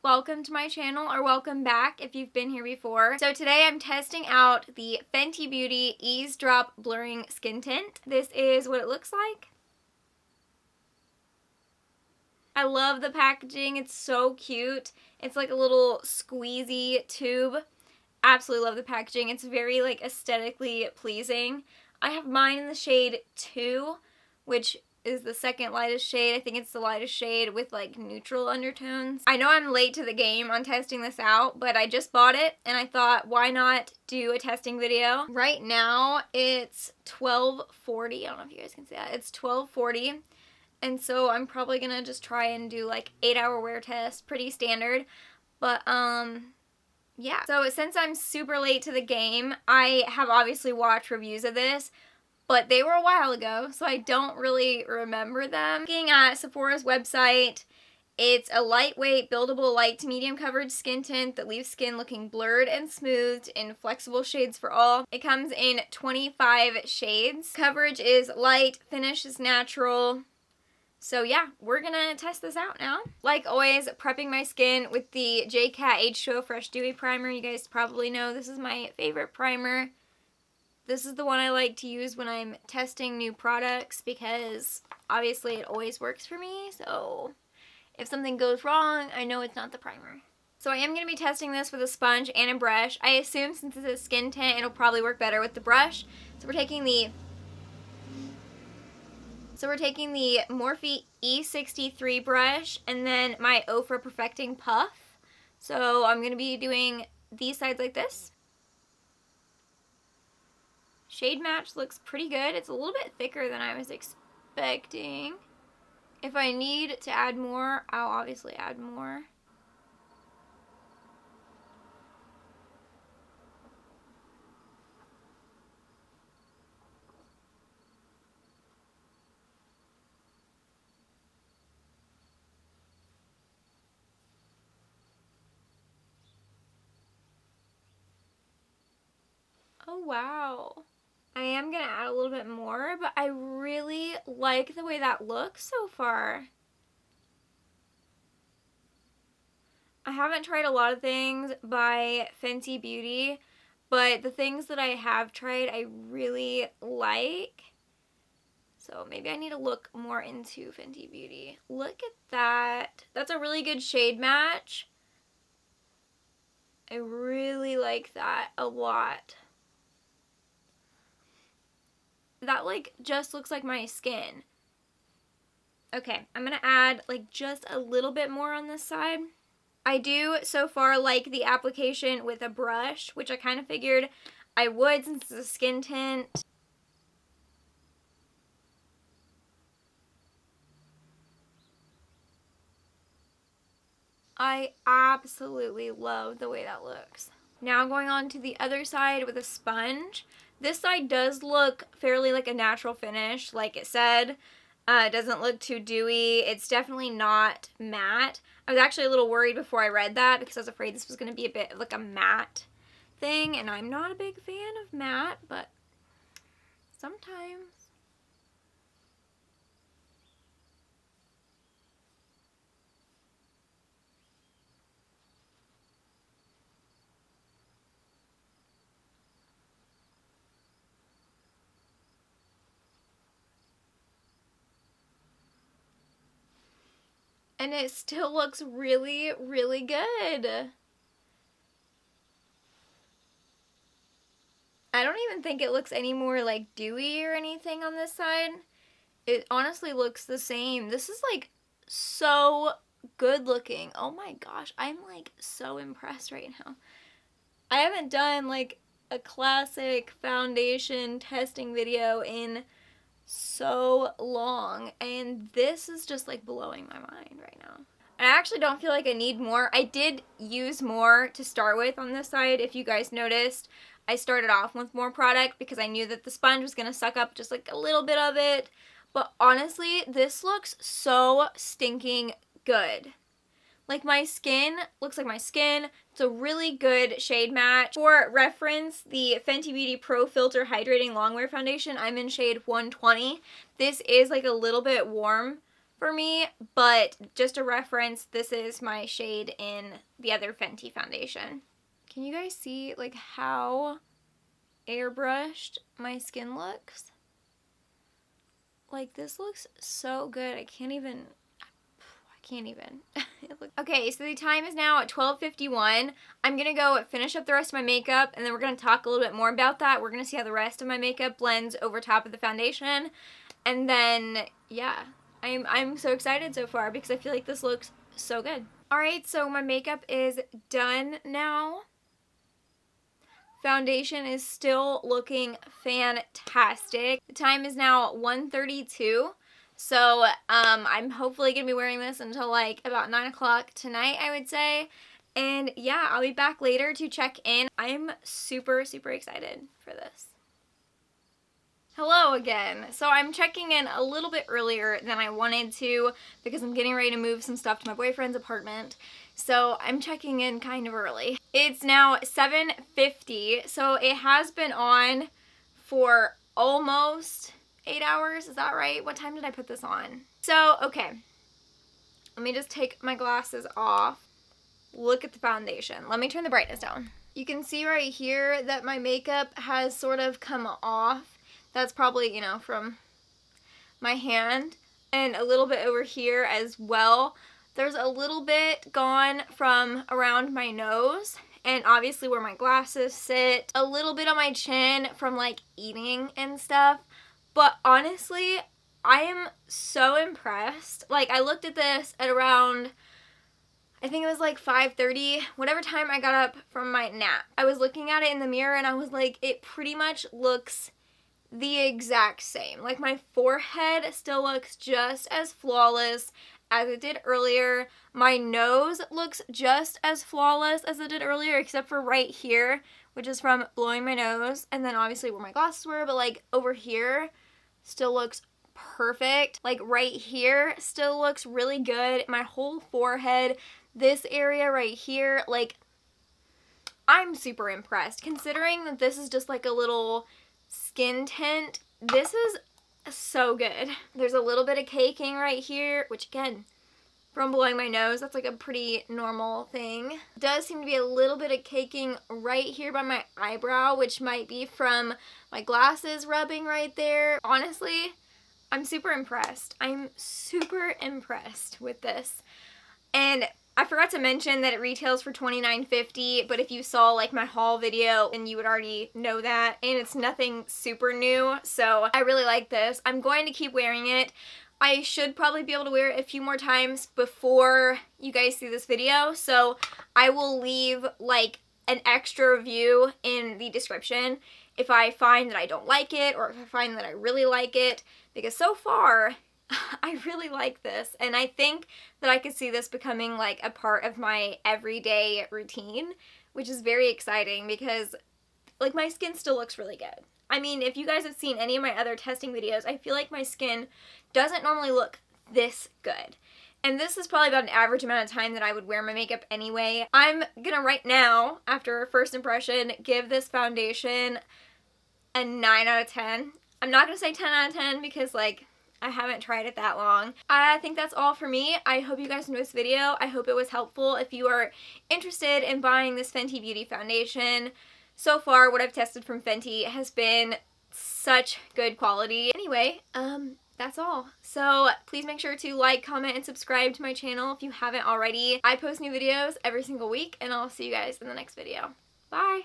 welcome to my channel, or welcome back if you've been here before. So today I'm testing out the Fenty Beauty Eaze Drop Blurring Skin Tint. This is what it looks like. I love the packaging, it's so cute. It's like a little squeezy tube. Absolutely love the packaging. It's very like aesthetically pleasing. I have mine in the shade 2, which is the second lightest shade. I think it's the lightest shade with like neutral undertones. I know I'm late to the game on testing this out, but I just bought it and I thought, why not do a testing video? Right now it's 12:40. I don't know if you guys can see that. It's 12:40. And so I'm probably gonna just try and do like 8-hour wear test, pretty standard. But yeah. So since I'm super late to the game, I have obviously watched reviews of this, but they were a while ago, so I don't really remember them. Looking at Sephora's website, it's a lightweight, buildable, light to medium coverage skin tint that leaves skin looking blurred and smoothed in flexible shades for all. It comes in 25 shades. Coverage is light, finish is natural. So yeah, we're gonna test this out now. Like always, prepping my skin with the J-Cat H2O Fresh Dewy Primer. You guys probably know this is my favorite primer. This is the one I like to use when I'm testing new products because obviously it always works for me. So if something goes wrong, I know it's not the primer. So I am going to be testing this with a sponge and a brush. I assume since it's a skin tint, it'll probably work better with the brush. So we're taking the Morphe E63 brush and then my Ofra Perfecting Puff. So I'm going to be doing these sides like this. Shade match looks pretty good. It's a little bit thicker than I was expecting. If I need to add more, I'll obviously add more. Oh wow. I am going to add a little bit more, but I really like the way that looks so far. I haven't tried a lot of things by Fenty Beauty, but the things that I have tried I really like. So maybe I need to look more into Fenty Beauty. Look at that. That's a really good shade match. I really like that a lot. That like just looks like my skin. Okay, I'm gonna add like just a little bit more on this side. I do so far like the application with a brush, which I kind of figured I would since it's a skin tint. I absolutely love the way that looks. Now going on to the other side with a sponge. This side does look fairly like a natural finish, like it said. It doesn't look too dewy. It's definitely not matte. I was actually a little worried before I read that because I was afraid this was going to be a bit like a matte thing, and I'm not a big fan of matte, but sometimes. And it still looks really, really good. I don't even think it looks any more like dewy or anything on this side. It honestly looks the same. This is like so good looking. Oh my gosh, I'm like so impressed right now. I haven't done like a classic foundation testing video in so long, and this is just like blowing my mind right now. I actually don't feel like I need more. I did use more to start with on this side. If you guys noticed, I started off with more product because I knew that the sponge was going to suck up just like a little bit of it. But honestly, this looks so stinking good. Like my skin looks like my skin. It's a really good shade match. For reference, the Fenty Beauty Pro Filter Hydrating Longwear Foundation, I'm in shade 120. This is like a little bit warm for me, but just a reference, this is my shade in the other Fenty foundation. Can you guys see like how airbrushed my skin looks? Like, this looks so good. I can't even. Okay, so the time is now at 12:51. I'm gonna go finish up the rest of my makeup, and then we're gonna talk a little bit more about that. We're gonna see how the rest of my makeup blends over top of the foundation, and then yeah, I'm so excited so far because I feel like this looks so good. All right, so my makeup is done now. Foundation is still looking fantastic. The time is now 1:32. So I'm hopefully going to be wearing this until like about 9 o'clock tonight, I would say. And yeah, I'll be back later to check in. I'm super, super excited for this. Hello again. So I'm checking in a little bit earlier than I wanted to because I'm getting ready to move some stuff to my boyfriend's apartment. So I'm checking in kind of early. It's now 7:50, so it has been on for almost 8 hours. Is that right? What time did I put this on? So, okay. Let me just take my glasses off. Look at the foundation. Let me turn the brightness down. You can see right here that my makeup has sort of come off. That's probably, you know, from my hand. And a little bit over here as well. There's a little bit gone from around my nose. And obviously where my glasses sit. A little bit on my chin from like eating and stuff. But honestly, I am so impressed. Like, I looked at this at around, I think it was like 5:30, whatever time I got up from my nap. I was looking at it in the mirror and I was like, it pretty much looks the exact same. Like, my forehead still looks just as flawless as it did earlier. My nose looks just as flawless as it did earlier, except for right here, which is from blowing my nose. And then obviously where my glasses were, but like over here, still looks perfect. Like right here still looks really good. My whole forehead, this area right here, like I'm super impressed. Considering that this is just like a little skin tint, this is so good. There's a little bit of caking right here, which again, from blowing my nose, that's like a pretty normal thing. Does seem to be a little bit of caking right here by my eyebrow, which might be from my glasses rubbing right there. Honestly, I'm super impressed. I'm super impressed with this. And I forgot to mention that it retails for $29.50, but if you saw like my haul video, then you would already know that. And it's nothing super new, so I really like this. I'm going to keep wearing it. I should probably be able to wear it a few more times before you guys see this video, so I will leave like an extra review in the description if I find that I don't like it or if I find that I really like it, because so far I really like this, and I think that I could see this becoming like a part of my everyday routine, which is very exciting because like my skin still looks really good. I mean, if you guys have seen any of my other testing videos, I feel like my skin doesn't normally look this good. And this is probably about an average amount of time that I would wear my makeup anyway. I'm gonna right now, after first impression, give this foundation a 9 out of 10. I'm not gonna say 10 out of 10 because like I haven't tried it that long. I think that's all for me. I hope you guys enjoyed this video. I hope it was helpful. If you are interested in buying this Fenty Beauty foundation, so far what I've tested from Fenty has been such good quality. Anyway, that's all. So please make sure to like, comment, and subscribe to my channel if you haven't already. I post new videos every single week, and I'll see you guys in the next video. Bye!